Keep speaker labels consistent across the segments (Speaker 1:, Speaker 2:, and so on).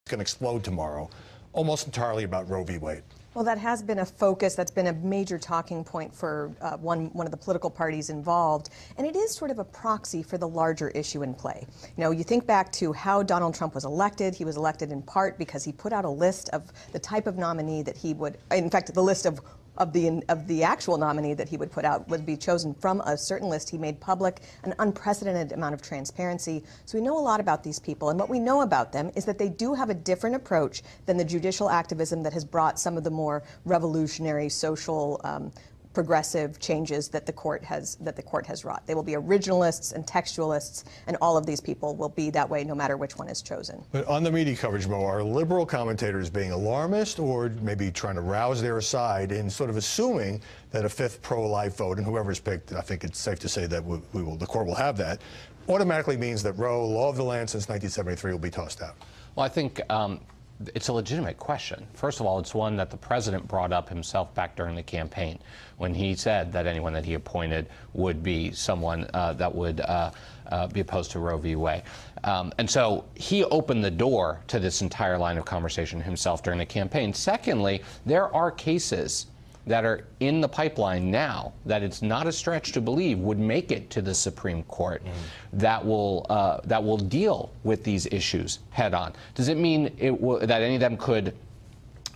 Speaker 1: going to explode tomorrow, almost entirely about Roe v. Wade.
Speaker 2: Well, that has been a focus. That's been a major talking point for one of the political parties involved. And it is sort of a proxy for the larger issue in play. You know, you think back to how Donald Trump was elected. He was elected in part because he put out a list of the type of nominee that he would, in fact, the list of the actual nominee that he would put out would be chosen from a certain list. He made public an unprecedented amount of transparency. So we know a lot about these people. And what we know about them is that they do have a different approach than the judicial activism that has brought some of the more revolutionary social progressive changes that the court has wrought. They will be originalists and textualists, and all of these people will be that way no matter which one is chosen.
Speaker 1: But on the media coverage, Mo, are liberal commentators being alarmist or maybe trying to rouse their side in sort of assuming that a fifth pro-life vote, and whoever's picked, I think it's safe to say that the court will have that, automatically means that Roe, law of the land since 1973, will be tossed out?
Speaker 3: Well, I think it's a legitimate question. First of all, it's one that the president brought up himself back during the campaign when he said that anyone that he appointed would be someone that would be opposed to Roe v. Wade. And so he opened the door to this entire line of conversation himself during the campaign. Secondly, there are cases that are in the pipeline now that it's not a stretch to believe would make it to the Supreme Court that will deal with these issues head on. Does it mean that any of them could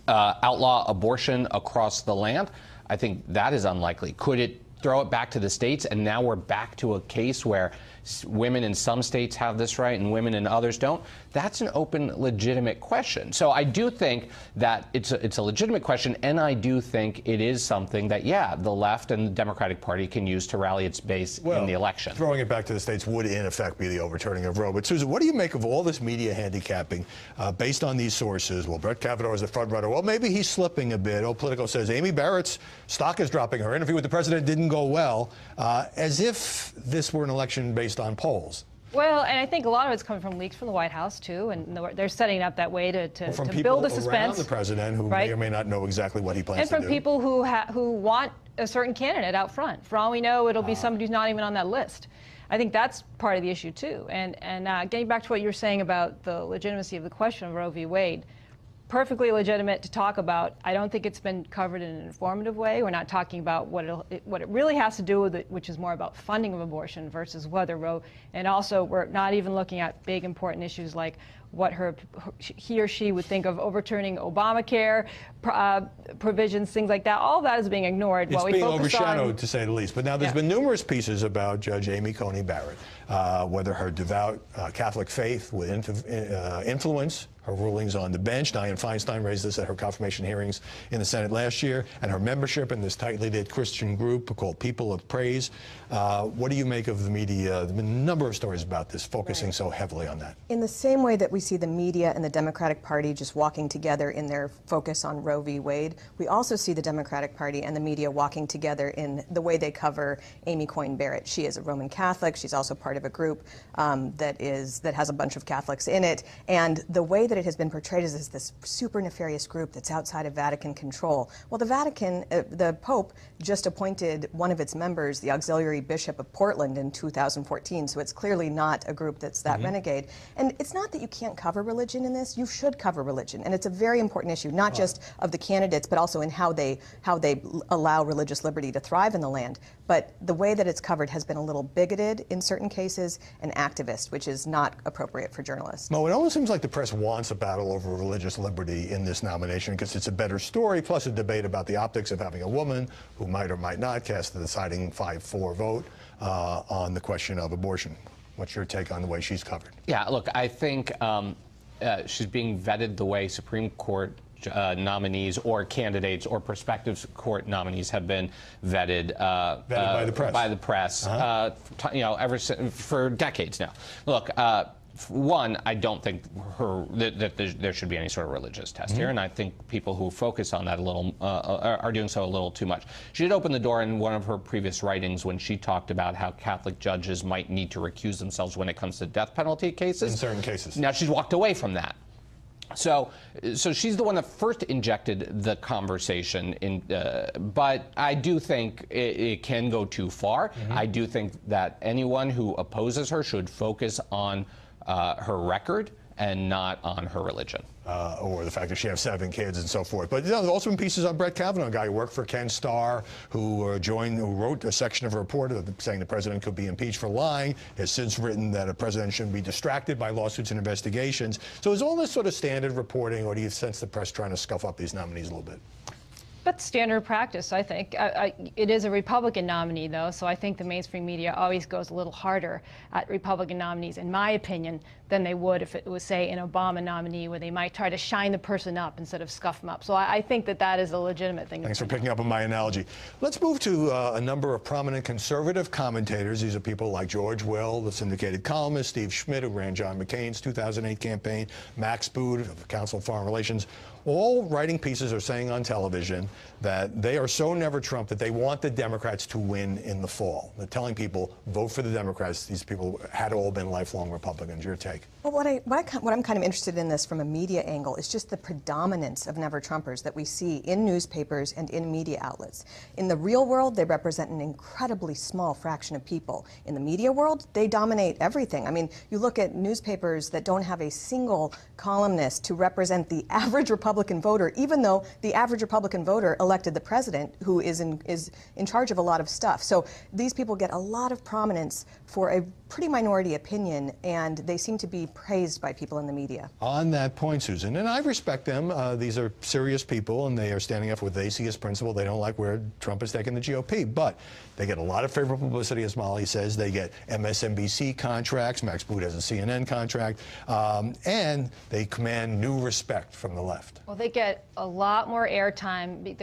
Speaker 3: outlaw abortion across the land? I think that is unlikely. Could it throw it back to the states, and now we're back to a case where women in some states have this right and women in others don't? That's an open, legitimate question. So I do think that it's a legitimate question, and I do think it is something that, yeah, the left and the Democratic Party can use to rally its base in the election.
Speaker 1: Throwing it back to the states would, in effect, be the overturning of Roe. But, Susan, what do you make of all this media handicapping based on these sources? Well, Brett Kavanaugh is the front runner. Well, maybe he's slipping a bit. Politico says Amy Barrett's stock is dropping. Her interview with the president didn't go well, as if this were an election based on polls.
Speaker 4: Well, and I think a lot of it's coming from leaks from the White House, too, and they're setting it up that way to build a suspense.
Speaker 1: From people around the president who may or may not know exactly what he plans to do.
Speaker 4: And from people who want a certain candidate out front. For all we know, it'll be somebody who's not even on that list. I think that's part of the issue, too. And getting back to what you were saying about the legitimacy of the question of Roe v. Wade, perfectly legitimate to talk about. I don't think it's been covered in an informative way. We're not talking about what it really has to do with it, which is more about funding of abortion versus whether Roe. And also, we're not even looking at big important issues like what he or she would think of overturning Obamacare provisions, things like that. All of that is being ignored.
Speaker 1: It's being overshadowed, to say the least. But now there's been numerous pieces about Judge Amy Coney Barrett, whether her devout Catholic faith would influence her rulings on the bench. Dianne Feinstein raised this at her confirmation hearings in the Senate last year, and her membership in this tightly knit Christian group called People of Praise. What do you make of the media? There have been a number of stories about this, focusing so heavily on that.
Speaker 2: In the same way that we see the media and the Democratic Party just walking together in their focus on Roe v. Wade, we also see the Democratic Party and the media walking together in the way they cover Amy Coney Barrett. She is a Roman Catholic. She's also part of a group that has a bunch of Catholics in it, and the way that it has been portrayed as this super nefarious group that's outside of Vatican control. Well, the Vatican, the Pope just appointed one of its members, the auxiliary bishop of Portland, in 2014, so it's clearly not a group that's that renegade. And it's not that you can't cover religion in this. You should cover religion, and it's a very important issue, not just of the candidates, but also in how they allow religious liberty to thrive in the land. But the way that it's covered has been a little bigoted in certain cases and activist, which is not appropriate for journalists.
Speaker 1: Mo, it almost seems like the press wants a battle over religious liberty in this nomination because it's a better story, plus a debate about the optics of having a woman who might or might not cast the deciding 5-4 vote on the question of abortion. What's your take on the way she's covered?
Speaker 3: Yeah, look, I think she's being vetted the way Supreme Court nominees or candidates or prospective court nominees have been vetted
Speaker 1: by the press.
Speaker 3: By the press, ever since, for decades now. Look, one, I don't think that there should be any sort of religious test here, and I think people who focus on that a little are doing so a little too much. She did open the door in one of her previous writings when she talked about how Catholic judges might need to recuse themselves when it comes to death penalty cases.
Speaker 1: In certain cases.
Speaker 3: Now she's walked away from that. So she's the one that first injected the conversation, but I do think it can go too far. I do think that anyone who opposes her should focus on her record and not on her religion.
Speaker 1: Or the fact that she has 7 kids and so forth. But there's also been pieces on Brett Kavanaugh, a guy who worked for Ken Starr, who wrote a section of a report saying the president could be impeached for lying, has since written that a president shouldn't be distracted by lawsuits and investigations. So is all this sort of standard reporting, or do you sense the press trying to scuff up these nominees a little bit?
Speaker 4: That's standard practice, I think. It is a Republican nominee, though, so I think the mainstream media always goes a little harder at Republican nominees, in my opinion, than they would if it was, say, an Obama nominee, where they might try to shine the person up instead of scuff them up. So I think that is a legitimate thing.
Speaker 1: Thanks for picking up on my analogy. Let's move to a number of prominent conservative commentators. These are people like George Will, the syndicated columnist, Steve Schmidt, who ran John McCain's 2008 campaign, Max Boot of the Council of Foreign Relations, all writing pieces or saying on television that they are so never Trump that they want the Democrats to win in the fall. They're telling people, vote for the Democrats. These people had all been lifelong Republicans. Your take?
Speaker 2: Well, what I'm kind of interested in this from a media angle is just the predominance of never Trumpers that we see in newspapers and in media outlets. In the real world, they represent an incredibly small fraction of people. In the media world, they dominate everything. I mean, you look at newspapers that don't have a single columnist to represent the average Republican voter, even though the average Republican voter elected the president, who is in charge of a lot of stuff. So these people get a lot of prominence for a pretty minority opinion, and they seem to be praised by people in the media. On
Speaker 1: that point, Susan, and I respect them. These are serious people, and they are standing up for what they see as principle. They don't like where Trump has taken the GOP, but they get a lot of favorable publicity, as Molly says. They get MSNBC contracts. Max Boot has a CNN contract, and they command new respect from the left.
Speaker 4: Well, they get a lot more airtime.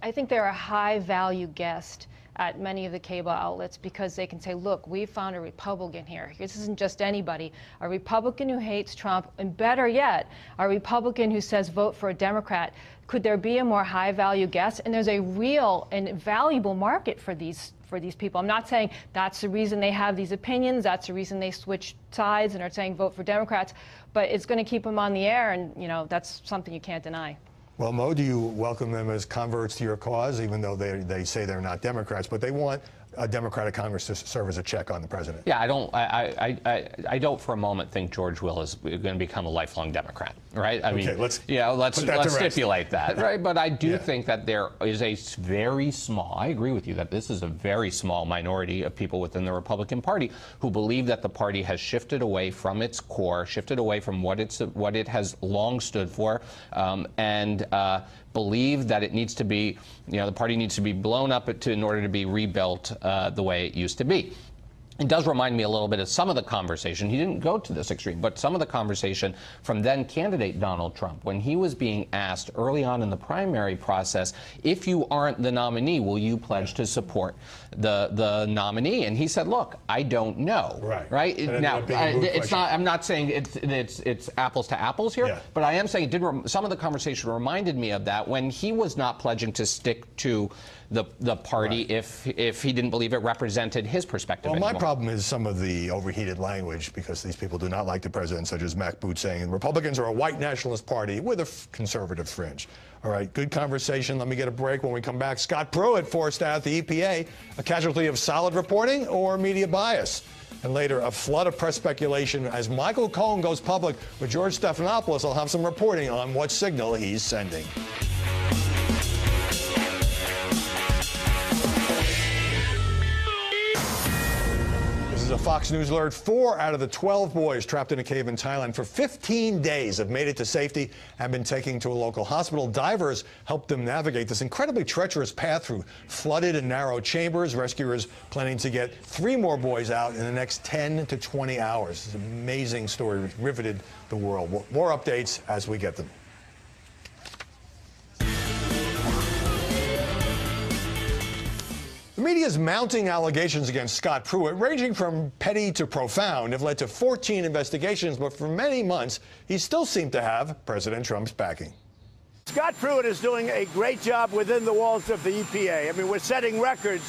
Speaker 4: I think they're a high-value guest at many of the cable outlets, because they can say, look, we found a Republican here. This isn't just anybody. A Republican who hates Trump, and better yet, a Republican who says vote for a Democrat. Could there be a more high-value guest? And there's a real and valuable market for these people. I'm not saying that's the reason they have these opinions, that's the reason they switch sides and are saying vote for Democrats, but it's going to keep them on the air, and that's something you can't deny.
Speaker 1: Well, Mo, do you welcome them as converts to your cause, even though they say they're not Democrats, but they want a Democratic Congress to serve as a check on the president?
Speaker 3: Yeah, I don't for a moment think George Will is going to become a lifelong Democrat, right? Let's stipulate that, right? But I do think that there is a very small, I agree with you that this is a very small minority of people within the Republican Party who believe that the party has shifted away from its core, shifted away from what it has long stood for, and believe that it needs to be, the party needs to be blown up in order to be rebuilt the way it used to be. It does remind me a little bit of some of the conversation. He didn't go to this extreme, but some of the conversation from then candidate Donald Trump, when he was being asked early on in the primary process, if you aren't the nominee, will you pledge to support the nominee? And he said, look, I don't know. Right? Now, it's not. I'm not saying it's apples to apples here, but I am saying some of the conversation reminded me of that when he was not pledging to stick to the party if he didn't believe it represented his perspective anymore.
Speaker 1: My problem is some of the overheated language, because these people do not like the president, such as Max Boot saying Republicans are a white nationalist party with a conservative fringe. All right, good conversation. Let me get a break. When we come back, Scott Pruitt forced out the EPA, a casualty of solid reporting or media bias. And later, a flood of press speculation as Michael Cohen goes public with George Stephanopoulos. I'll have some reporting on what signal he's sending. A Fox News alert: 4 out of the 12 boys trapped in a cave in Thailand for 15 days have made it to safety and been taken to a local hospital. Divers helped them navigate this incredibly treacherous path through flooded and narrow chambers. Rescuers planning to get 3 more boys out in the next 10 to 20 hours. It's an amazing story. It riveted the world. More updates as we get them. The media's mounting allegations against Scott Pruitt, ranging from petty to profound, have led to 14 investigations, but for many months, he still seemed to have President Trump's backing.
Speaker 5: Scott Pruitt is doing a great job within the walls of the EPA. I mean, we're setting records.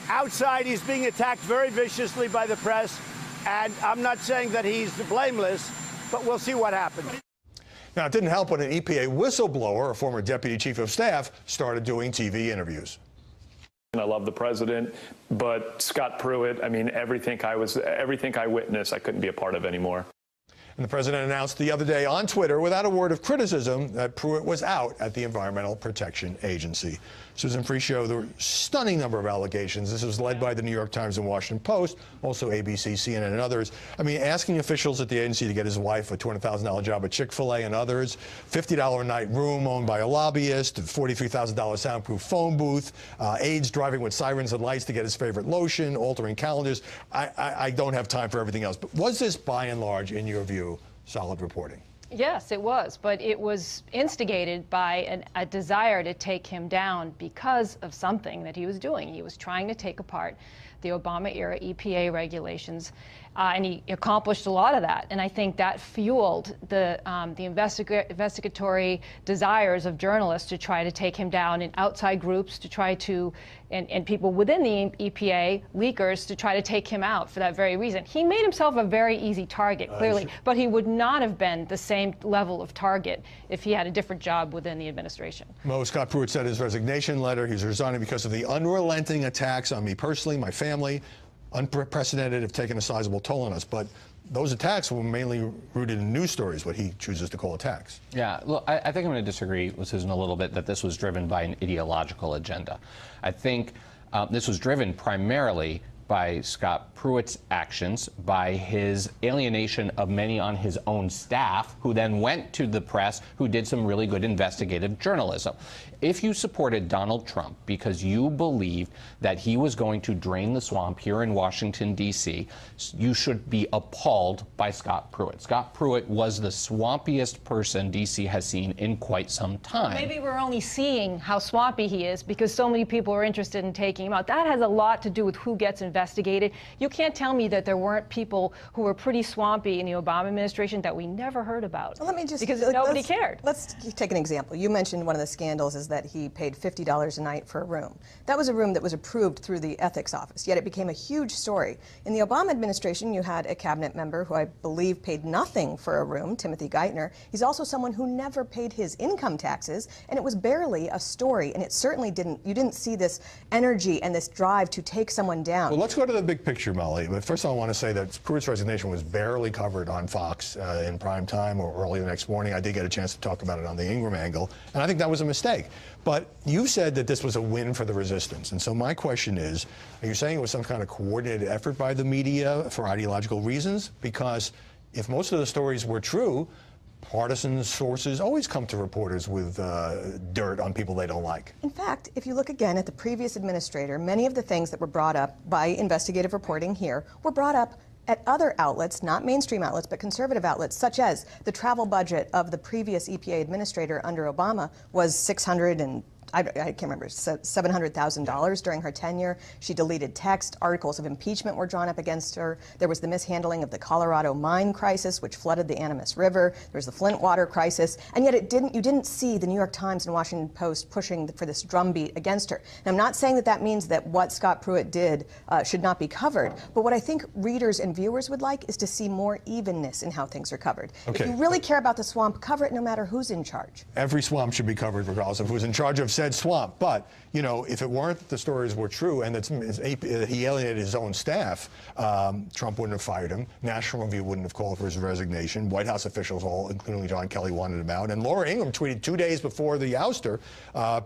Speaker 5: Outside, he's being attacked very viciously by the press, and I'm not saying that he's blameless, but we'll see what happens.
Speaker 1: Now, it didn't help when an EPA whistleblower, a former deputy chief of staff, started doing TV interviews.
Speaker 6: I love the president, but Scott Pruitt, I mean, everything I witnessed, I couldn't be a part of anymore.
Speaker 1: And the president announced the other day on Twitter, without a word of criticism, that Pruitt was out at the Environmental Protection Agency. Susan Frischio, there were a stunning number of allegations. This was led by the New York Times and Washington Post, also ABC, CNN, and others. I mean, asking officials at the agency to get his wife a $200,000 job at Chick-fil-A and others, $50 a night room owned by a lobbyist, $43,000 soundproof phone booth, aides driving with sirens and lights to get his favorite lotion, altering calendars. I don't have time for everything else. But was this, by and large, in your view, solid reporting?
Speaker 4: Yes, it was, but it was instigated by a desire to take him down because of something that he was doing. He was trying to take apart the Obama-era EPA regulations, and he accomplished a lot of that. And I think that fueled the investigatory desires of journalists to try to take him down, and outside groups to try to, and people within the EPA, leakers, to try to take him out for that very reason. He made himself a very easy target, clearly, but he would not have been the same level of target if he had a different job within the administration.
Speaker 1: Scott Pruitt said in his resignation letter he's resigning because of the unrelenting attacks on me personally, my family. Unprecedented, have taken a sizable toll on us. But those attacks were mainly rooted in news stories, what he chooses to call attacks.
Speaker 3: Yeah, look, I think I'm going to disagree with Susan a little bit that this was driven by an ideological agenda. I think this was driven primarily by Scott Pruitt's actions, by his alienation of many on his own staff, who then went to the press, who did some really good investigative journalism. If you supported Donald Trump because you believed that he was going to drain the swamp here in Washington, D.C., you should be appalled by Scott Pruitt. Scott Pruitt was the swampiest person D.C. has seen in quite some time.
Speaker 4: Maybe we're only seeing how swampy he is because so many people are interested in taking him out. That has a lot to do with who gets investigated. You can't tell me that there weren't people who were pretty swampy in the Obama administration that we never heard about.
Speaker 2: Well, let me just,
Speaker 4: because nobody cared.
Speaker 2: Let's take an example. You mentioned one of the scandals is that he paid $50 a night for a room. That was a room that was approved through the ethics office, yet it became a huge story. In the Obama administration, you had a cabinet member who I believe paid nothing for a room, Timothy Geithner. He's also someone who never paid his income taxes, and it was barely a story, and it certainly you didn't see this energy and this drive to take someone down.
Speaker 1: Well, let's go to the big picture, Molly. But first of all, I want to say that Pruitt's resignation was barely covered on Fox in prime time or early the next morning. I did get a chance to talk about it on the Ingram angle, and I think that was a mistake. But you said that this was a win for the resistance. And so my question is, are you saying it was some kind of coordinated effort by the media for ideological reasons? Because if most of the stories were true, partisan sources always come to reporters with dirt on people they don't like.
Speaker 2: In fact, if you look again at the previous administrator, many of the things that were brought up by investigative reporting here were brought up at other outlets, not mainstream outlets, but conservative outlets, such as the travel budget of the previous EPA administrator under Obama was I can't remember, $700,000 during her tenure. She deleted text. Articles of impeachment were drawn up against her. There was the mishandling of the Colorado mine crisis, which flooded the Animas River. There was the Flint water crisis. And yet you didn't see the New York Times and Washington Post pushing for this drumbeat against her. And I'm not saying that means that what Scott Pruitt did should not be covered. But what I think readers and viewers would like is to see more evenness in how things are covered. Okay. If you really care about the swamp, cover it no matter who's in charge.
Speaker 1: Every swamp should be covered regardless of who's in charge of said swamp. But, you know, if it weren't that the stories were true and that he alienated his own staff, Trump wouldn't have fired him. National Review wouldn't have called for his resignation. White House officials, all, including John Kelly, wanted him out. And Laura Ingraham tweeted 2 days before the ouster,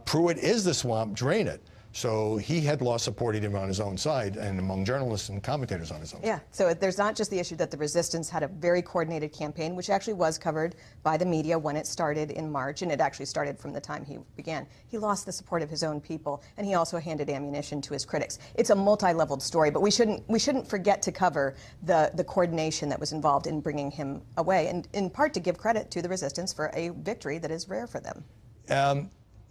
Speaker 1: Pruitt is the swamp, drain it. So he had lost support even on his own side and among journalists and commentators on his own side.
Speaker 2: Yeah, so there's not just the issue that the resistance had a very coordinated campaign, which actually was covered by the media when it started in March, and it actually started from the time he began. He lost the support of his own people, and he also handed ammunition to his critics. It's a multi-leveled story, but we shouldn't forget to cover the coordination that was involved in bringing him away, and in part to give credit to the resistance for a victory that is rare for them.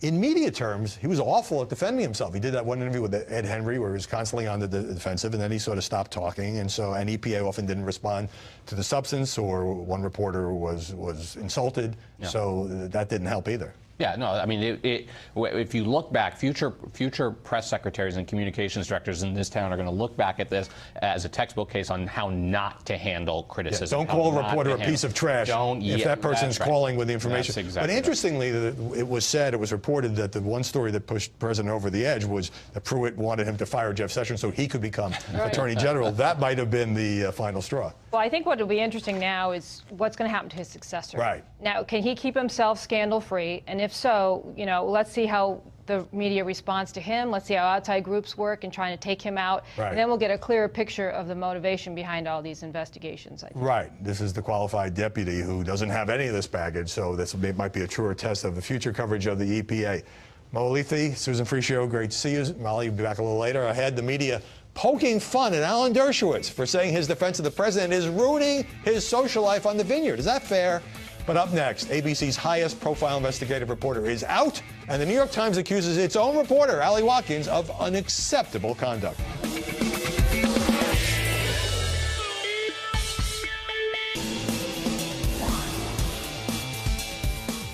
Speaker 1: In media terms, he was awful at defending himself. He did that one interview with Ed Henry where he was constantly on the defensive, and then he sort of stopped talking. And EPA often didn't respond to the substance, or one reporter was insulted. Yeah. So that didn't help either.
Speaker 3: Yeah, no, I mean, if you look back, future press secretaries and communications directors in this town are going to look back at this as a textbook case on how not to handle criticism.
Speaker 1: Yeah, don't call a reporter a piece of trash if that person's calling with the information.
Speaker 3: Exactly
Speaker 1: but interestingly, it was reported that the one story that pushed the president over the edge was that Pruitt wanted him to fire Jeff Sessions so he could become Attorney General. That might have been the final straw.
Speaker 4: Well, I think what will be interesting now is what's going to happen to his successor.
Speaker 1: Right.
Speaker 4: Now, can he keep himself scandal-free? And if so, you know, let's see how the media responds to him. Let's see how outside groups work in trying to take him out.
Speaker 1: Right.
Speaker 4: And then we'll get a clearer picture of the motivation behind all these investigations, I think.
Speaker 1: Right. This is the qualified deputy who doesn't have any of this baggage, so this might be a truer test of the future coverage of the EPA. Mo Alithi, Susan Frischio, great to see you. Molly, you'll be back a little later. Ahead, the media poking fun at Alan Dershowitz for saying his defense of the president is ruining his social life on the Vineyard. Is that fair? But up next, ABC's highest profile investigative reporter is out, and the New York Times accuses its own reporter, Hallie Watkins, of unacceptable conduct.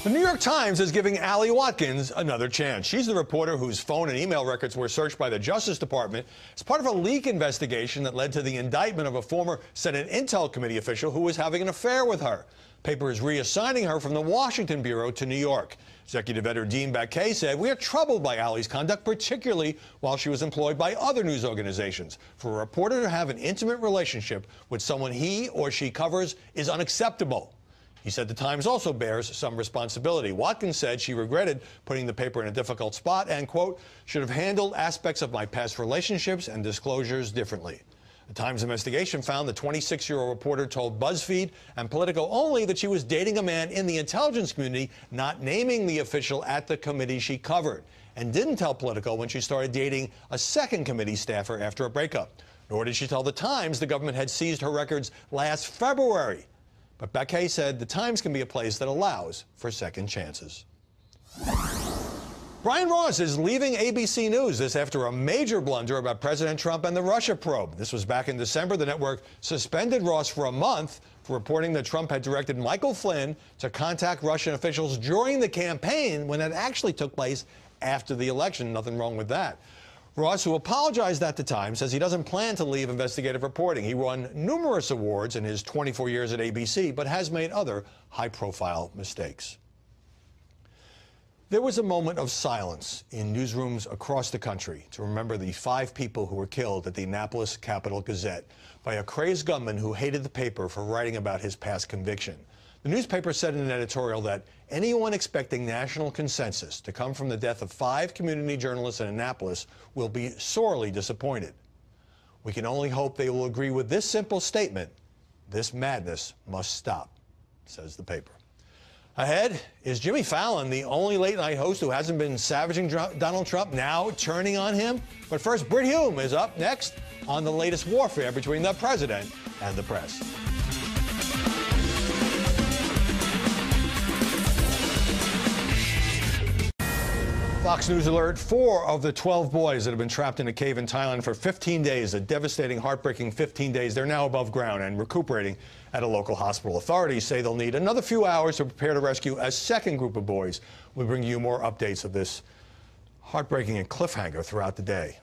Speaker 1: The New York Times is giving Hallie Watkins another chance. She's the reporter whose phone and email records were searched by the Justice Department as part of a leak investigation that led to the indictment of a former Senate Intel Committee official who was having an affair with her. The paper is reassigning her from the Washington Bureau to New York. Executive editor Dean Baquet said, "We are troubled by Hallie's conduct, particularly while she was employed by other news organizations. For a reporter to have an intimate relationship with someone he or she covers is unacceptable." He said the Times also bears some responsibility. Watkins said she regretted putting the paper in a difficult spot and, quote, "should have handled aspects of my past relationships and disclosures differently." The Times investigation found the 26-year-old reporter told BuzzFeed and Politico only that she was dating a man in the intelligence community, not naming the official at the committee she covered, and didn't tell Politico when she started dating a second committee staffer after a breakup. Nor did she tell the Times the government had seized her records last February. But Baquet said the Times can be a place that allows for second chances. Brian Ross is leaving ABC News, this after a major blunder about President Trump and the Russia probe. This was back in December. The network suspended Ross for a month for reporting that Trump had directed Michael Flynn to contact Russian officials during the campaign when it actually took place after the election. Nothing wrong with that. Ross, who apologized at the time, says he doesn't plan to leave investigative reporting. He won numerous awards in his 24 years at ABC, but has made other high-profile mistakes. There was a moment of silence in newsrooms across the country to remember the 5 people who were killed at the Annapolis Capital-Gazette by a crazed gunman who hated the paper for writing about his past conviction. The newspaper said in an editorial that anyone expecting national consensus to come from the death of 5 community journalists in Annapolis will be sorely disappointed. We can only hope they will agree with this simple statement: this madness must stop, says the paper. Ahead, is Jimmy Fallon the only late-night host who hasn't been savaging Donald Trump, now turning on him? But first, Brit Hume is up next on the latest warfare between the president and the press. Fox News alert: 4 of the 12 boys that have been trapped in a cave in Thailand for 15 days, a devastating, heartbreaking 15 days, they're now above ground and recuperating at a local hospital. Authorities say they'll need another few hours to prepare to rescue a second group of boys. We'll bring you more updates of this heartbreaking and cliffhanger throughout the day.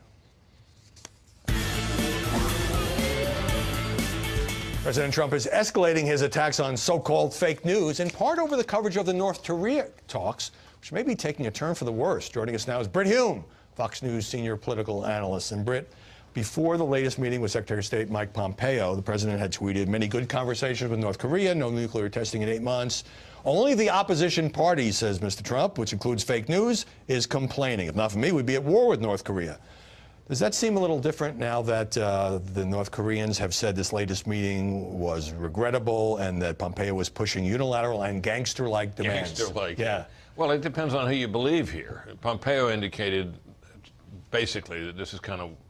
Speaker 1: President Trump is escalating his attacks on so-called fake news, in part over the coverage of the North Korea talks, which may be taking a turn for the worse. Joining us now is Brit Hume, Fox News senior political analyst. And Brit, before the latest meeting with Secretary of State Mike Pompeo, the president had tweeted many good conversations with North Korea, no nuclear testing in 8 months. Only the opposition party, says Mr. Trump, which includes fake news, is complaining. If not for me, we'd be at war with North Korea. Does that seem a little different now that the North Koreans have said this latest meeting was regrettable and that Pompeo was pushing unilateral and gangster-like demands?
Speaker 7: Gangster-like.
Speaker 1: Yeah.
Speaker 7: Well, it depends on who you believe here. Pompeo indicated basically that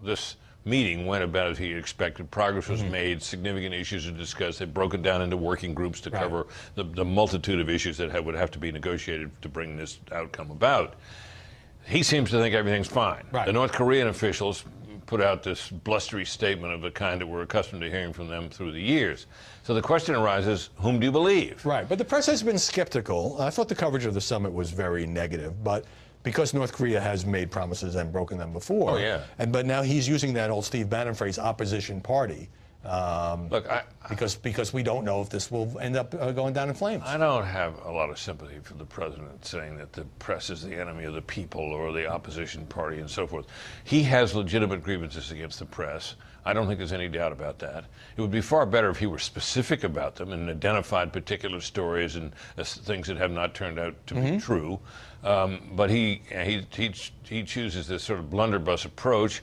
Speaker 7: this meeting went about as he expected. Progress was made, significant issues are discussed. They've broken down into working groups to cover the multitude of issues that would have to be negotiated to bring this outcome about. He seems to think everything's fine.
Speaker 1: Right.
Speaker 7: The North Korean officials put out this blustery statement of the kind that we're accustomed to hearing from them through the years. So the question arises, whom do you believe?
Speaker 1: Right, but the press has been skeptical. I thought the coverage of the summit was very negative, but because North Korea has made promises and broken them before.
Speaker 7: Oh, yeah.
Speaker 1: But now he's using that old Steve Bannon phrase, opposition party.
Speaker 7: Look,
Speaker 1: because we don't know if this will end up going down in flames.
Speaker 7: I don't have a lot of sympathy for the president saying that the press is the enemy of the people or the opposition party and so forth. He has legitimate grievances against the press. I don't think there's any doubt about that. It would be far better if he were specific about them and identified particular stories and things that have not turned out to be true. But he chooses this sort of blunderbuss approach.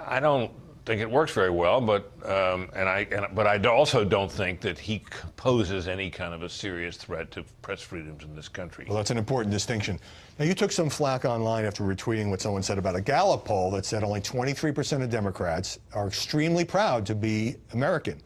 Speaker 7: I don't think it works very well, but I also don't think that he poses any kind of a serious threat to press freedoms in this country.
Speaker 1: Well, that's an important distinction. Now, you took some flack online after retweeting what someone said about a Gallup poll that said only 23% of Democrats are extremely proud to be American.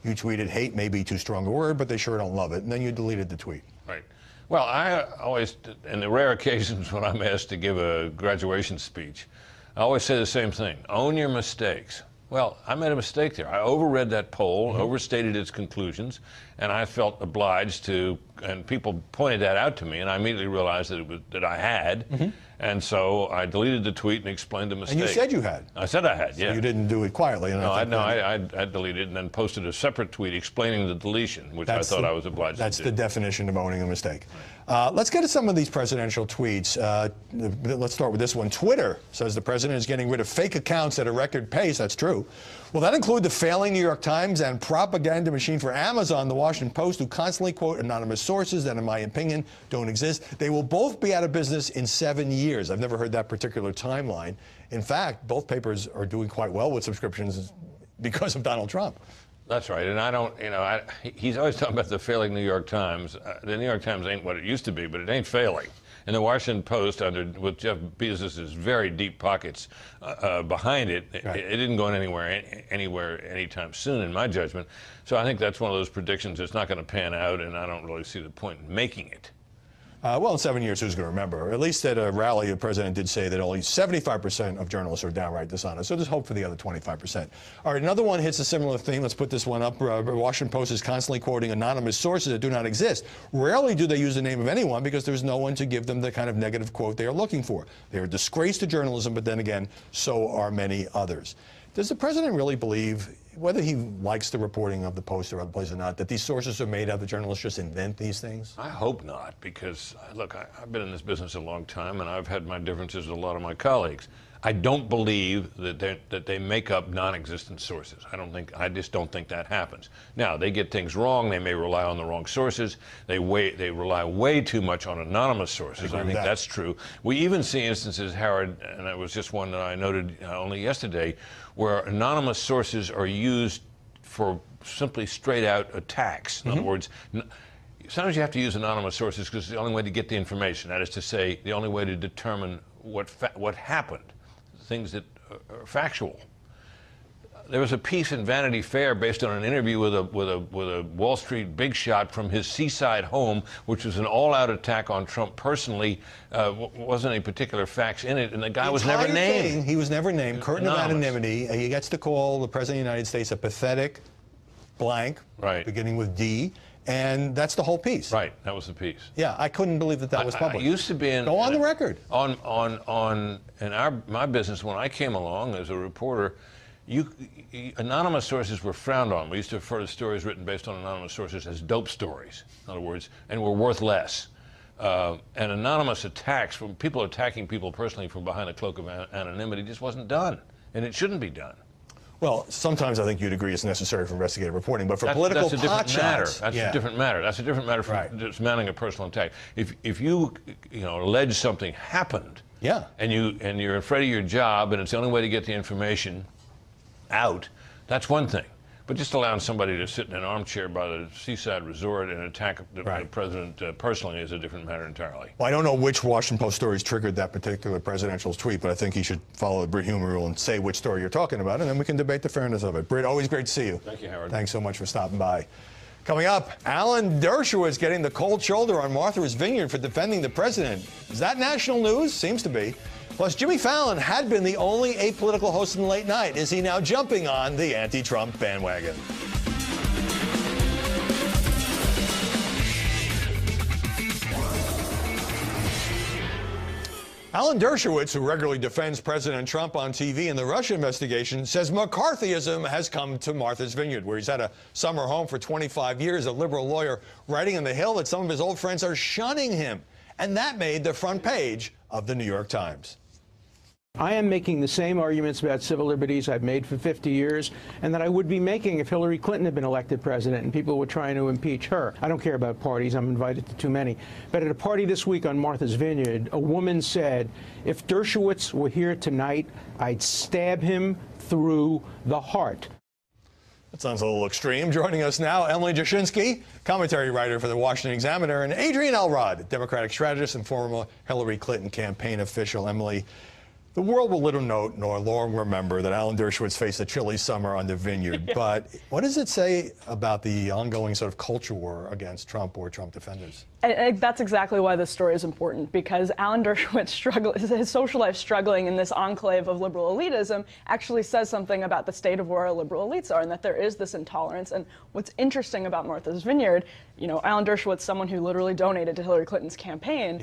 Speaker 1: You tweeted, hate may be too strong a word, but they sure don't love it, and then you deleted the tweet.
Speaker 7: Right. Well, I always, in the rare occasions when I'm asked to give a graduation speech, I always say the same thing, own your mistakes. Well, I made a mistake there. I overread that poll, overstated its conclusions, and I felt obliged to, and people pointed that out to me, and I immediately realized that I had, and so I deleted the tweet and explained the mistake.
Speaker 1: And you said you had.
Speaker 7: I said I had, yeah.
Speaker 1: So you didn't do it quietly. And
Speaker 7: I deleted it and then posted a separate tweet explaining the deletion, which I thought I was obliged to do.
Speaker 1: That's the definition of owning a mistake. Let's get to some of these presidential tweets. Let's start with this one. Twitter says the president is getting rid of fake accounts at a record pace. That's true. Will that include the failing New York Times and propaganda machine for Amazon, the Washington Post, who constantly quote anonymous sources that, in my opinion, don't exist? They will both be out of business in 7 years. I've never heard that particular timeline. In fact, both papers are doing quite well with subscriptions because of Donald Trump.
Speaker 7: That's right, and I don't, he's always talking about the failing New York Times. The New York Times ain't what it used to be, but it ain't failing. And the Washington Post, with Jeff Bezos's very deep pockets behind it, right, it didn't go anywhere anytime soon, in my judgment. So I think that's one of those predictions that's not going to pan out, and I don't really see the point in making it.
Speaker 1: Well, in 7 years, who's going to remember? At least at a rally, the president did say that only 75% of journalists are downright dishonest. So there's hope for the other 25%. All right, another one hits a similar theme. Let's put this one up. Washington Post is constantly quoting anonymous sources that do not exist. Rarely do they use the name of anyone because there's no one to give them the kind of negative quote they are looking for. They are a disgrace to journalism, but then again, so are many others. Does the president really believe, whether he likes the reporting of the Post or other places or not, that these sources are made up, the journalists just invent these things?
Speaker 7: I hope not, because, look, I've been in this business a long time, and I've had my differences with a lot of my colleagues. I don't believe that they make up non-existent sources. I just don't think that happens. Now, they get things wrong. They may rely on the wrong sources. They rely way too much on anonymous sources. I think that's true. We even see instances, Howard, and it was just one that I noted only yesterday, where anonymous sources are used for simply straight-out attacks. In other words, sometimes you have to use anonymous sources because it's the only way to get the information. That is to say, the only way to determine what happened. Things that are factual. There was a piece in Vanity Fair based on an interview with a Wall Street big shot from his seaside home, which was an all-out attack on Trump personally. Wasn't any particular facts in it, and the guy was never named.
Speaker 1: He was never named. Curtain of anonymity. He gets to call the President of the United States a pathetic blank,
Speaker 7: right,
Speaker 1: beginning with D. And that's the whole piece.
Speaker 7: Right, that was the piece.
Speaker 1: Yeah, I couldn't believe that was public.
Speaker 7: I used to be in...
Speaker 1: Go on the record.
Speaker 7: In my business, when I came along as a reporter, anonymous sources were frowned on. We used to refer to stories written based on anonymous sources as dope stories, in other words, and were worth less. And anonymous attacks, from people attacking people personally from behind the cloak of anonymity, just wasn't done, and it shouldn't be done.
Speaker 1: Well, sometimes I think you'd agree it's necessary for investigative reporting, but for political pot shots,
Speaker 7: that's a different matter. That's a different matter from just mounting a personal attack. If you allege something happened, and you're afraid of your job, and it's the only way to get the information out, that's one thing. But just allowing somebody to sit in an armchair by the seaside resort and attack the president personally is a different matter entirely.
Speaker 1: Well, I don't know which Washington Post stories triggered that particular presidential tweet, but I think he should follow the Brit Hume rule and say which story you're talking about, and then we can debate the fairness of it. Brit, always great to see you.
Speaker 7: Thank you, Howard.
Speaker 1: Thanks so much for stopping by. Coming up, Alan Dershowitz getting the cold shoulder on Martha's Vineyard for defending the president. Is that national news? Seems to be. Plus, Jimmy Fallon had been the only apolitical host in the late night. Is he now jumping on the anti-Trump bandwagon? Alan Dershowitz, who regularly defends President Trump on TV in the Russia investigation, says McCarthyism has come to Martha's Vineyard, where he's had a summer home for 25 years, a liberal lawyer, writing on the Hill that some of his old friends are shunning him. And that made the front page of the New York Times.
Speaker 8: I am making the same arguments about civil liberties I've made for 50 years and that I would be making if Hillary Clinton had been elected president and people were trying to impeach her. I don't care about parties. I'm invited to too many. But at a party this week on Martha's Vineyard, a woman said, if Dershowitz were here tonight, I'd stab him through the heart.
Speaker 1: That sounds a little extreme. Joining us now, Emily Jashinsky, commentary writer for the Washington Examiner, and Adrian Elrod, Democratic strategist and former Hillary Clinton campaign official. Emily, the world will little note nor long remember that Alan Dershowitz faced a chilly summer on the Vineyard. Yeah. But what does it say about the ongoing sort of culture war against Trump or Trump defenders?
Speaker 9: And that's exactly why this story is important, because Alan Dershowitz, his social life struggling in this enclave of liberal elitism, actually says something about the state of where our liberal elites are and that there is this intolerance. And what's interesting about Martha's Vineyard, you know, Alan Dershowitz, someone who literally donated to Hillary Clinton's campaign,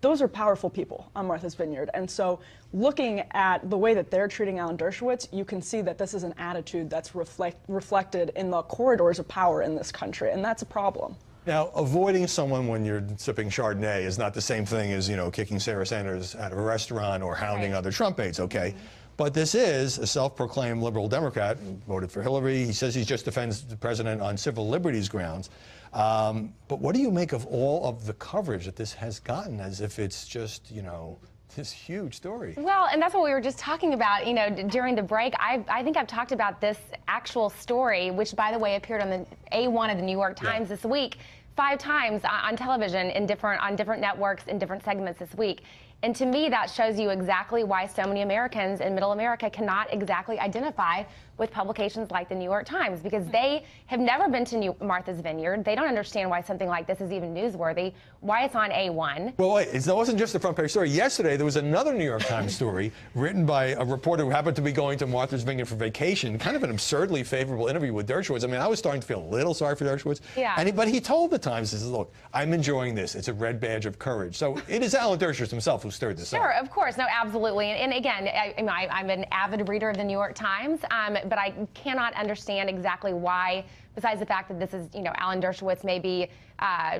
Speaker 9: those are powerful people on Martha's Vineyard. And so looking at the way that they're treating Alan Dershowitz, you can see that this is an attitude that's reflected in the corridors of power in this country, and that's a problem.
Speaker 1: Now, avoiding someone when you're sipping Chardonnay is not the same thing as, you know, kicking Sarah Sanders out of a restaurant or hounding other Trump aides, okay? But this is a self-proclaimed liberal Democrat who voted for Hillary. He says he just defends the president on civil liberties grounds. But what do you make of all of the coverage that this has gotten, as if it's just, you know, this huge story?
Speaker 10: Well, and that's what we were just talking about, you know, during the break. I think I've talked about this actual story, which, by the way, appeared on the A1 of the New York Times this week, 5 times on television on different networks in different segments this week. And to me, that shows you exactly why so many Americans in middle America cannot exactly identify with publications like the New York Times, because they have never been to Martha's Vineyard. They don't understand why something like this is even newsworthy, why it's on A1.
Speaker 1: Well, wait, it wasn't just the front page story. Yesterday, there was another New York Times story written by a reporter who happened to be going to Martha's Vineyard for vacation, kind of an absurdly favorable interview with Dershowitz. I mean, I was starting to feel a little sorry for Dershowitz. Yeah. But he told the Times, he says, look, I'm enjoying this. It's a red badge of courage. So it is Alan Dershowitz himself who stirred this up.
Speaker 10: Sure, of course. No, absolutely. And again, I'm an avid reader of the New York Times, but I cannot understand exactly why, besides the fact that this is, you know, Alan Dershowitz may be,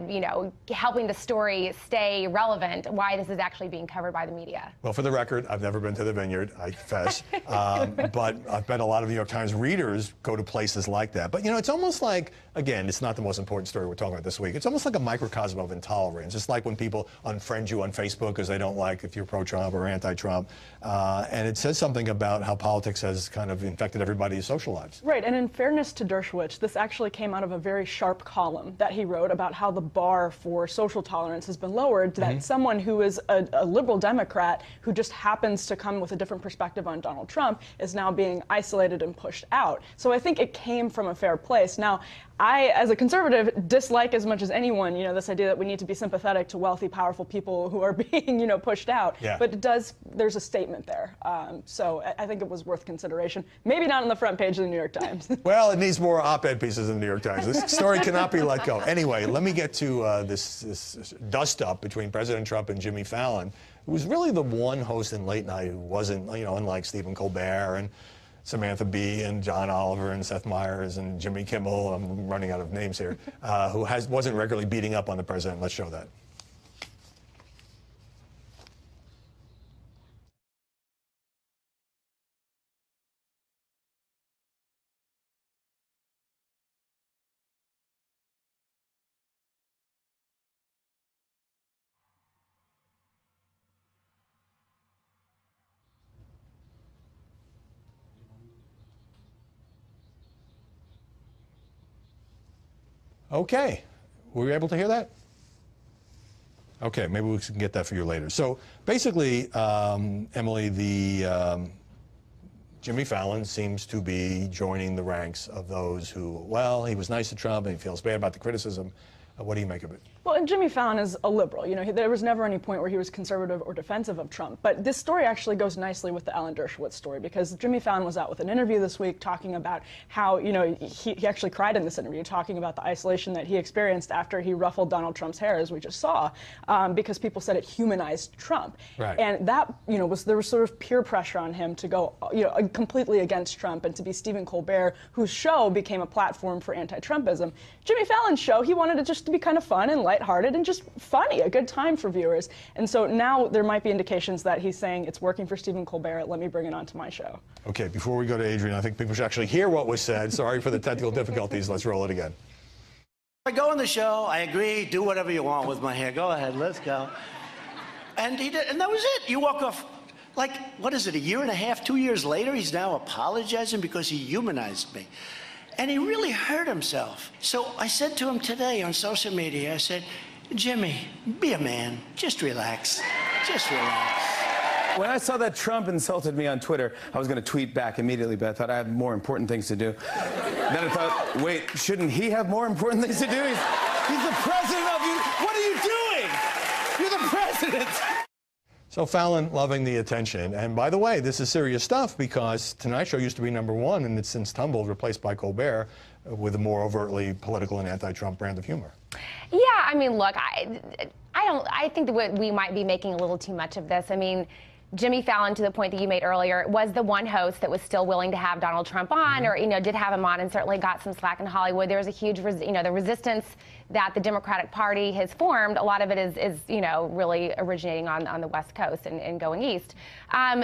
Speaker 10: you know, helping the story stay relevant, why this is actually being covered by the media.
Speaker 1: Well, for the record, I've never been to the Vineyard, I confess. But I bet a lot of New York Times readers go to places like that. But, you know, it's almost like, again, it's not the most important story we're talking about this week. It's almost like a microcosm of intolerance. It's like when people unfriend you on Facebook because they don't like if you're pro-Trump or anti-Trump. And it says something about how politics has kind of infected everybody's social lives.
Speaker 9: Right, and in fairness to Dershowitz, this actually came out of a very sharp column that he wrote about how the bar for social tolerance has been lowered, that someone who is a liberal Democrat who just happens to come with a different perspective on Donald Trump is now being isolated and pushed out. So I think it came from a fair place. Now, I, as a conservative, dislike as much as anyone, you know, this idea that we need to be sympathetic to wealthy, powerful people who are being, you know, pushed out. Yeah. But there's a statement there. So I think it was worth consideration. Maybe not on the front page of the New York Times.
Speaker 1: Well, it needs more op-ed pieces in the New York Times. This story cannot be let go. Anyway, let me get to this dust-up between President Trump and Jimmy Fallon, who was really the one host in late night who wasn't, you know, unlike Stephen Colbert and Samantha Bee and John Oliver and Seth Meyers and Jimmy Kimmel, I'm running out of names here, who wasn't regularly beating up on the president. Let's show that. Okay, were you able to hear that? Okay, maybe we can get that for you later. So basically, Emily, Jimmy Fallon seems to be joining the ranks of those who, well, he was nice to Trump and he feels bad about the criticism. What do you make of it?
Speaker 9: Well, and Jimmy Fallon is a liberal. You know, there was never any point where he was conservative or defensive of Trump. But this story actually goes nicely with the Alan Dershowitz story, because Jimmy Fallon was out with an interview this week talking about how, you know, he actually cried in this interview, talking about the isolation that he experienced after he ruffled Donald Trump's hair, as we just saw, because people said it humanized Trump.
Speaker 1: Right.
Speaker 9: And that, you know, there was sort of peer pressure on him to go, you know, completely against Trump and to be Stephen Colbert, whose show became a platform for anti-Trumpism. Jimmy Fallon's show, he wanted it just to be kind of fun and lighthearted and just funny, a good time for viewers. And so now there might be indications that he's saying it's working for Stephen Colbert, let me bring it onto my show.
Speaker 1: Okay, before we go to Adrian, I think people should actually hear what was said. Sorry for the technical difficulties. Let's roll it again.
Speaker 11: I go on the show, I agree, do whatever you want with my hair. Go ahead, let's go. And he did, and that was it. You walk off, like, what is it, a year and a half, 2 years later, he's now apologizing because he humanized me. And he really hurt himself. So I said to him today on social media, I said, Jimmy, be a man. Just relax. Just relax.
Speaker 12: When I saw that Trump insulted me on Twitter, I was going to tweet back immediately, but I thought I had more important things to do. Then I thought, wait, shouldn't he have more important things to do? He's the president of you. What are you doing? You're the president.
Speaker 1: So Fallon loving the attention. And by the way, this is serious stuff, because Tonight Show used to be #1, and it's since tumbled, replaced by Colbert, with a more overtly political and anti-Trump brand of humor.
Speaker 10: Yeah, I mean, look, I think that we might be making a little too much of this. I mean, Jimmy Fallon, to the point that you made earlier, was the one host that was still willing to have Donald Trump on, or, you know, did have him on, and certainly got some slack in Hollywood. There was a huge, you know, the resistance that the Democratic Party has formed. A lot of it is you know, really originating on the West Coast and going east.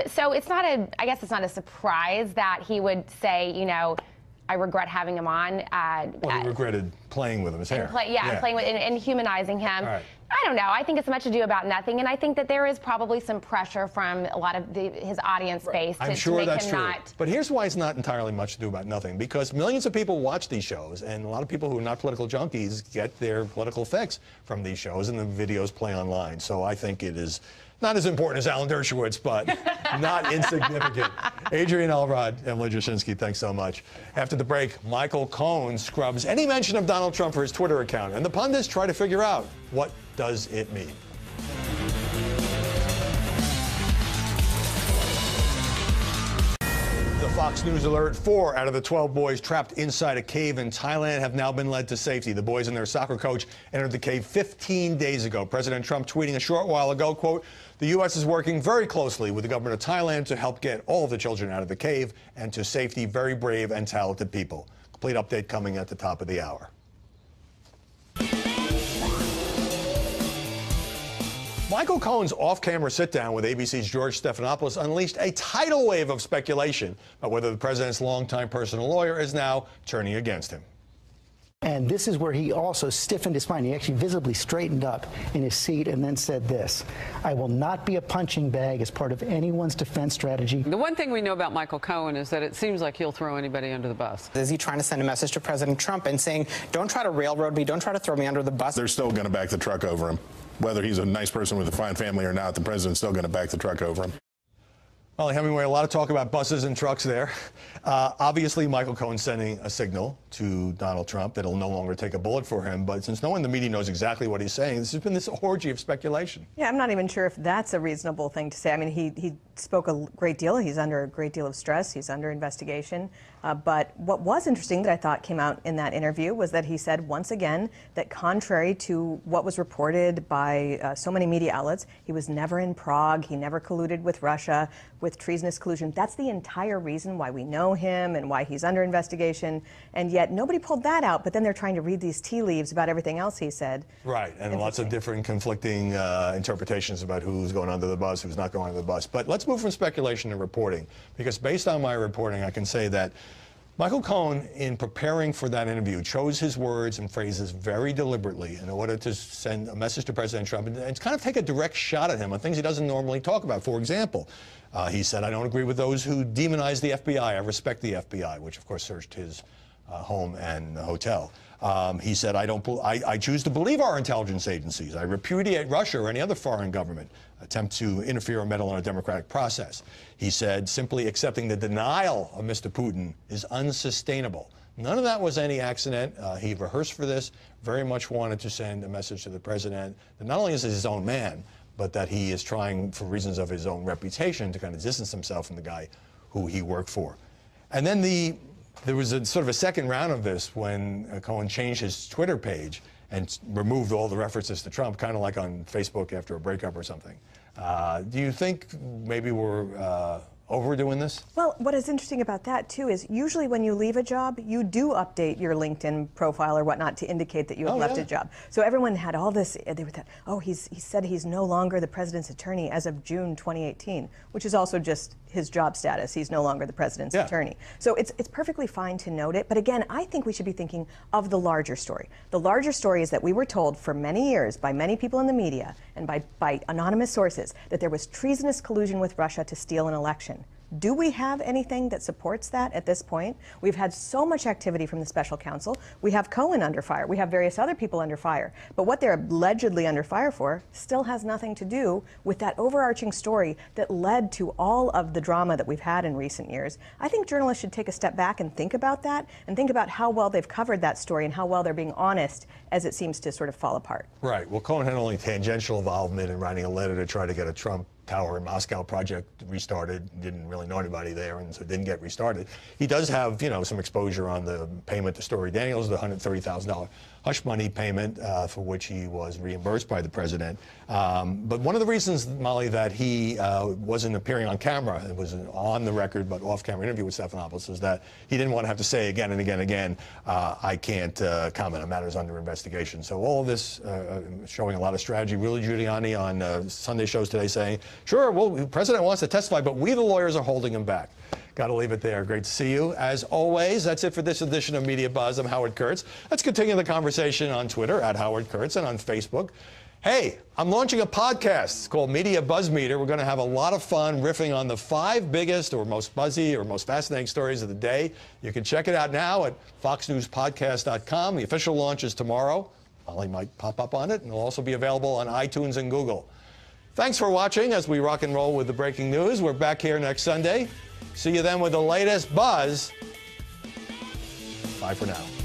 Speaker 10: So it's not I guess it's not a surprise that he would say, you know, I regret having him on.
Speaker 1: Well, he regretted playing with him, his hair.
Speaker 10: Playing with and humanizing him.
Speaker 1: Right.
Speaker 10: I don't know. I think it's much ado about nothing, and I think that there is probably some pressure from a lot of his audience base to make him not.
Speaker 1: But here's why it's not entirely much ado about nothing, because millions of people watch these shows, and a lot of people who are not political junkies get their political fix from these shows, and the videos play online. So I think it is not as important as Alan Dershowitz, but not insignificant. Adrian Elrod, Emily Jasinski, thanks so much. After the break, Michael Cohen scrubs any mention of Donald Trump for his Twitter account, and the pundits try to figure out, what does it mean? The Fox News alert: 4 out of the 12 boys trapped inside a cave in Thailand have now been led to safety. The boys and their soccer coach entered the cave 15 days ago. President Trump tweeting a short while ago, quote, "The U.S. is working very closely with the government of Thailand to help get all of the children out of the cave and to safety. Very brave and talented people." Complete update coming at the top of the hour. Michael Cohen's off-camera sit-down with ABC's George Stephanopoulos unleashed a tidal wave of speculation about whether the president's longtime personal lawyer is now turning against him.
Speaker 13: And this is where he also stiffened his spine. He actually visibly straightened up in his seat and then said this: "I will not be a punching bag as part of anyone's defense strategy."
Speaker 14: The one thing we know about Michael Cohen is that it seems like he'll throw anybody under the bus.
Speaker 15: Is he trying to send a message to President Trump and saying, don't try to railroad me, don't try to throw me under the bus?
Speaker 16: They're still going to back the truck over him. Whether he's a nice person with a fine family or not, the president's still going to back the truck over him.
Speaker 1: Well, Hemingway, a lot of talk about buses and trucks there. Obviously, Michael Cohen's sending a signal to Donald Trump that he'll no longer take a bullet for him. But since no one in the media knows exactly what he's saying, this has been this orgy of speculation.
Speaker 2: Yeah, I'm not even sure if that's a reasonable thing to say. I mean, he spoke a great deal. He's under a great deal of stress. He's under investigation. But what was interesting that I thought came out in that interview was that he said once again that contrary to what was reported by so many media outlets, he was never in Prague. He never colluded with Russia with treasonous collusion. That's the entire reason why we know him and why he's under investigation. And yet nobody pulled that out. But then they're trying to read these tea leaves about everything else he said.
Speaker 1: Right. And lots of different conflicting interpretations about who's going under the bus, who's not going under the bus. But let's move from speculation to reporting, because based on my reporting, I can say that Michael Cohen, in preparing for that interview, chose his words and phrases very deliberately in order to send a message to President Trump and kind of take a direct shot at him on things he doesn't normally talk about. For example, he said, "I don't agree with those who demonize the FBI. I respect the FBI," which, of course, searched his home and hotel. He said, I choose to believe our intelligence agencies. I repudiate Russia or any other foreign government attempt to interfere or meddle in a democratic process. He said, simply accepting the denial of Mr. Putin is unsustainable. None of that was any accident. He rehearsed for this, very much wanted to send a message to the president that not only is he his own man, but that he is trying, for reasons of his own reputation, to kind of distance himself from the guy who he worked for. And then there was a sort of a second round of this when Cohen changed his Twitter page and removed all the references to Trump, kind of like on Facebook after a breakup or something. Do you think maybe we're overdoing this?
Speaker 2: Well, what is interesting about that, too, is usually when you leave a job, you do update your LinkedIn profile or whatnot to indicate that you have left a job. So everyone had all this, they were thought, oh, he said he's no longer the president's attorney as of June 2018, which is also just his job status. He's no longer the president's attorney. So it's perfectly fine to note it. But again, I think we should be thinking of the larger story. The larger story is that we were told for many years by many people in the media and by anonymous sources that there was treasonous collusion with Russia to steal an election. Do we have anything that supports that at this point? We've had so much activity from the special counsel. We have Cohen under fire. We have various other people under fire. But what they're allegedly under fire for still has nothing to do with that overarching story that led to all of the drama that we've had in recent years. I think journalists should take a step back and think about that and think about how well they've covered that story and how well they're being honest as it seems to sort of fall apart.
Speaker 1: Right. Well, Cohen had only tangential involvement in writing a letter to try to get a Trump Tower in Moscow project restarted. Didn't really know anybody there, and so it didn't get restarted. He does have, some exposure on the payment to Storey Daniels, the $130,000 hush money payment for which he was reimbursed by the president. But one of the reasons, Molly, that he wasn't appearing on camera, it was an on the record but off-camera interview with Stephanopoulos, is that he didn't want to have to say again and again and again, I can't comment on matters under investigation. So all of this showing a lot of strategy. Rudy Giuliani on Sunday shows today saying, sure, well, the president wants to testify, but we, the lawyers, are holding him back. Got to leave it there. Great to see you. As always, that's it for this edition of Media Buzz. I'm Howard Kurtz. Let's continue the conversation on Twitter at Howard Kurtz and on Facebook. Hey, I'm launching a podcast. It's called Media Buzz Meter. We're going to have a lot of fun riffing on the 5 biggest or most buzzy or most fascinating stories of the day. You can check it out now at foxnewspodcast.com. The official launch is tomorrow. Molly might pop up on it, and it'll also be available on iTunes and Google. Thanks for watching as we rock and roll with the breaking news. We're back here next Sunday. See you then with the latest buzz. Bye for now.